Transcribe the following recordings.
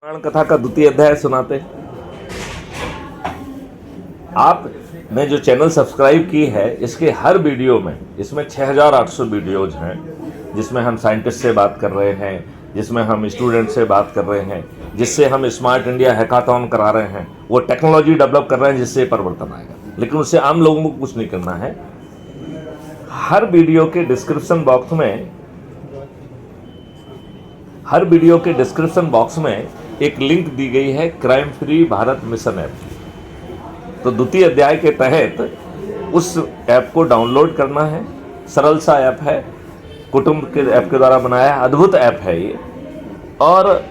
पुराण कथा का द्वितीय अध्याय सुनाते हैं। आपने जो चैनल सब्सक्राइब की है, इसके हर वीडियो में, इसमें 6800 वीडियोज हैं, जिसमें हम साइंटिस्ट से बात कर रहे हैं, जिसमें हम स्टूडेंट से बात कर रहे हैं, जिससे हम स्मार्ट इंडिया हैकाथॉन करा रहे हैं। वो टेक्नोलॉजी डेवलप कर रहे हैं जिससे परिवर्तन आएगा, लेकिन उससे आम लोगों को कुछ नहीं करना है। हर वीडियो के डिस्क्रिप्शन बॉक्स में एक लिंक दी गई है crime free Bharat mission app. तो द्वितीय अध्याय के तहत उस ऐप को डाउनलोड करना है। सरल सा ऐप है, कुटुंब के ऐप के द्वारा बनाया है, अद्भुत ऐप है ये। और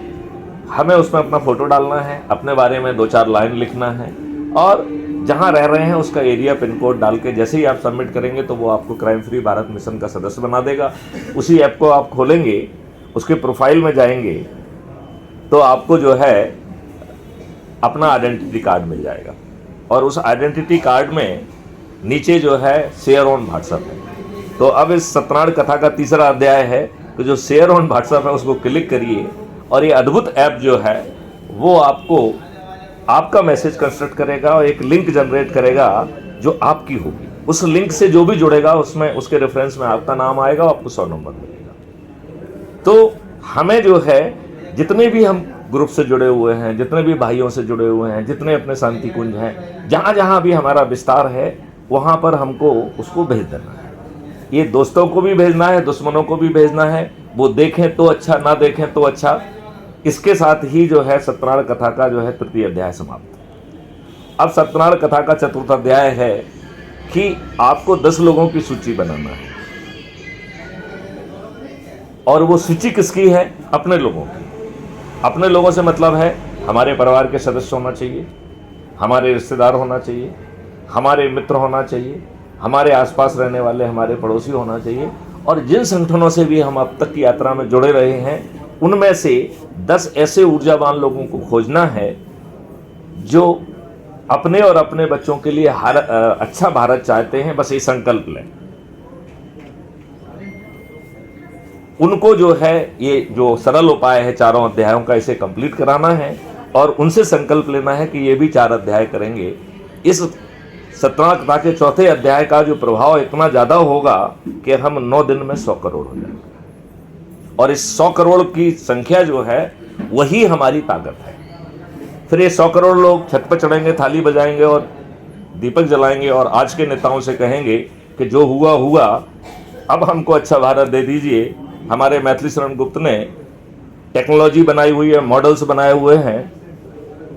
हमें उसमें अपना फोटो डालना है, अपने बारे में 2-4 लाइन लिखना है, और जहां रह रहे हैं उसका एरिया पिन कोड डाल के जैसे ही आप सबमिट करेंगे तो वो आपको क्राइम फ्री भारत मिशन का सदस्य बना देगा। उसी ऐप को आप खोलेंगे, उसके प्रोफाइल में जाएंगे तो आपको जो है अपना आइडेंटिटी कार्ड मिल जाएगा, और उस आइडेंटिटी कार्ड में नीचे जो है शेयर ऑन व्हाट्सएप है। तो अब इस सत्यनारायण कथा का तीसरा अध्याय है कि जो शेयर ऑन व्हाट्सएप है उसको क्लिक करिए, और ये अद्भुत ऐप जो है वो आपको आपका मैसेज कंस्ट्रक्ट करेगा और एक लिंक जनरेट करेगा जो आपकी होगी। उस लिंक से जो भी जुड़ेगा उसमें उसके रेफरेंस में आपका नाम आएगा, आपको 100 नंबर मिलेगा। तो हमें जो है जितने भी हम ग्रुप से जुड़े हुए हैं, जितने भी भाइयों से जुड़े हुए हैं, जितने अपने शांति कुंज हैं, जहाँ जहाँ भी हमारा विस्तार है वहाँ पर हमको उसको भेज देना है। ये दोस्तों को भी भेजना है, दुश्मनों को भी भेजना है। वो देखें तो अच्छा, ना देखें तो अच्छा। इसके साथ ही जो है सत्यनारायण कथा का जो है तृतीय अध्याय समाप्त। अब सत्यनारायण कथा का चतुर्थ अध्याय है कि आपको 10 लोगों की सूची बनाना है, और वो सूची किसकी है? अपने लोगों की। अपने लोगों से मतलब है हमारे परिवार के सदस्य होना चाहिए, हमारे रिश्तेदार होना चाहिए, हमारे मित्र होना चाहिए, हमारे आसपास रहने वाले हमारे पड़ोसी होना चाहिए, और जिन संगठनों से भी हम अब तक की यात्रा में जुड़े रहे हैं उनमें से 10 ऐसे ऊर्जावान लोगों को खोजना है जो अपने और अपने बच्चों के लिए अच्छा भारत चाहते हैं। बस ये संकल्प लें। उनको जो है ये जो सरल उपाय है चारों अध्यायों का, इसे कंप्लीट कराना है, और उनसे संकल्प लेना है कि ये भी 4 अध्याय करेंगे। इस सत्यनारायण कथा के चौथे अध्याय का जो प्रभाव इतना ज़्यादा होगा कि हम 9 दिन में 100 करोड़ हो जाएंगे, और इस 100 करोड़ की संख्या जो है वही हमारी ताकत है। फिर ये 100 करोड़ लोग छत पर चढ़ेंगे, थाली बजाएंगे और दीपक जलाएंगे, और आज के नेताओं से कहेंगे कि जो हुआ हुआ, अब हमको अच्छा भारत दे दीजिए। हमारे मैथिली शरण गुप्त ने टेक्नोलॉजी बनाई हुई है, मॉडल्स बनाए हुए हैं,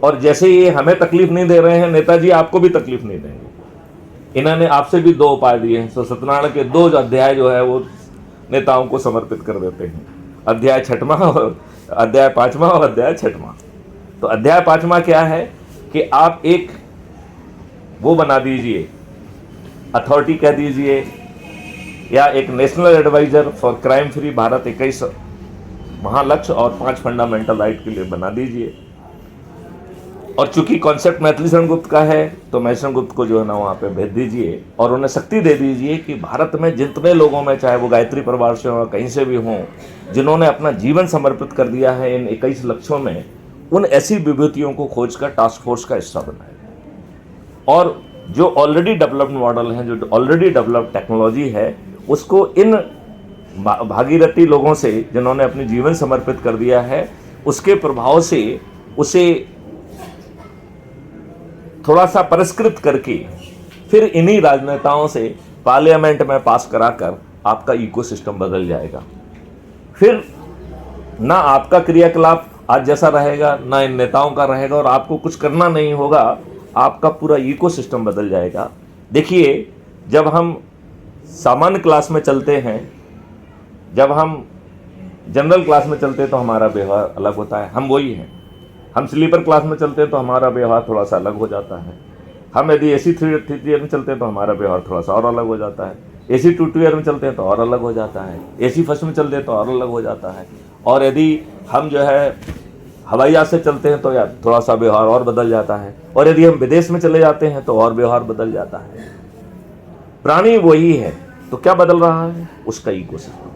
और जैसे ये हमें तकलीफ नहीं दे रहे हैं, नेताजी आपको भी तकलीफ नहीं देंगे। इन्होंने आपसे भी 2 उपाय दिए हैं। तो सत्यनारायण के 2 अध्याय जो है वो नेताओं को समर्पित कर देते हैं। अध्याय 6वां और अध्याय 5वां और अध्याय 6वां। तो अध्याय 5वां क्या है कि आप एक वो बना दीजिए, अथॉरिटी कह दीजिए, या एक national adviser for crime free Bharat 21 महालक्ष्य और 5 फंडामेंटल राइट के लिए बना दीजिए। और चूंकि कॉन्सेप्ट मैथिली शरण गुप्त का है तो मैथिली शरण गुप्त को जो है ना वहाँ पे भेज दीजिए, और उन्हें शक्ति दे दीजिए कि भारत में जितने लोगों में, चाहे वो गायत्री परिवार से हो, कहीं से भी हों, जिन्होंने अपना जीवन समर्पित कर दिया है इन 21 लक्ष्यों में, उन ऐसी विभूतियों को खोजकर टास्क फोर्स का हिस्सा बनाए, और जो ऑलरेडी डेवलप्ड मॉडल हैं, जो ऑलरेडी डेवलप्ड टेक्नोलॉजी है, उसको इन भागीरथी लोगों से जिन्होंने अपनी जीवन समर्पित कर दिया है उसके प्रभाव से उसे थोड़ा सा परिष्कृत करके फिर इन्हीं राजनेताओं से पार्लियामेंट में पास कराकर आपका इकोसिस्टम बदल जाएगा। फिर ना आपका क्रियाकलाप आज जैसा रहेगा, ना इन नेताओं का रहेगा, और आपको कुछ करना नहीं होगा, आपका पूरा इकोसिस्टम बदल जाएगा। देखिए, जब हम सामान्य क्लास में चलते हैं, जब हम जनरल क्लास में चलते हैं तो हमारा व्यवहार अलग होता है, हम वही हैं। हम स्लीपर क्लास में चलते हैं तो हमारा व्यवहार थोड़ा सा अलग हो जाता है। हम यदि AC 3 में चलते हैं तो हमारा व्यवहार थोड़ा सा और अलग हो जाता है। AC 2 में चलते हैं तो और अलग हो जाता है। AC फर्स्ट में चलते हैं तो और अलग हो जाता है। और यदि हम जो है हवाई जहाज से चलते हैं तो यार थोड़ा सा व्यवहार और बदल जाता है, और यदि हम विदेश में चले जाते हैं तो और व्यवहार बदल जाता है। प्राणी वही है, तो क्या बदल रहा है? उसका इकोसिस्टम।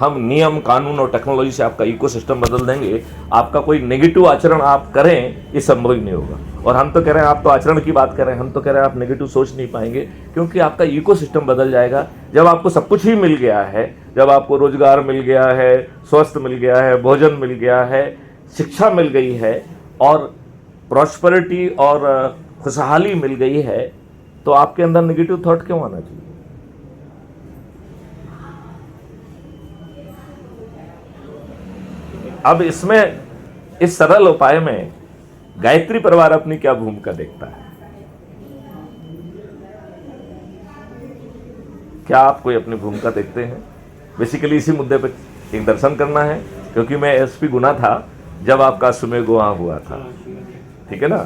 हम नियम कानून और टेक्नोलॉजी से आपका इकोसिस्टम बदल देंगे, आपका कोई नेगेटिव आचरण आप करें ये संभव ही नहीं होगा। और हम तो कह रहे हैं, आप तो आचरण की बात कर रहे हैं, हम तो कह रहे हैं आप नेगेटिव सोच नहीं पाएंगे, क्योंकि आपका इकोसिस्टम बदल जाएगा। जब आपको सब कुछ ही मिल गया है, जब आपको रोजगार मिल गया है, स्वास्थ्य मिल गया है, भोजन मिल गया है, शिक्षा मिल गई है और प्रॉस्पेरिटी और खुशहाली मिल गई है, तो आपके अंदर नेगेटिव थॉट क्यों आना चाहिए? अब इसमें, इस सरल उपाय में गायत्री परिवार अपनी क्या भूमिका देखता है? क्या आप कोई अपनी भूमिका देखते हैं? बेसिकली इसी मुद्दे पर एक दर्शन करना है, क्योंकि मैं एसपी गुना था जब आपका सुमेघ वहां हुआ था, ठीक है ना।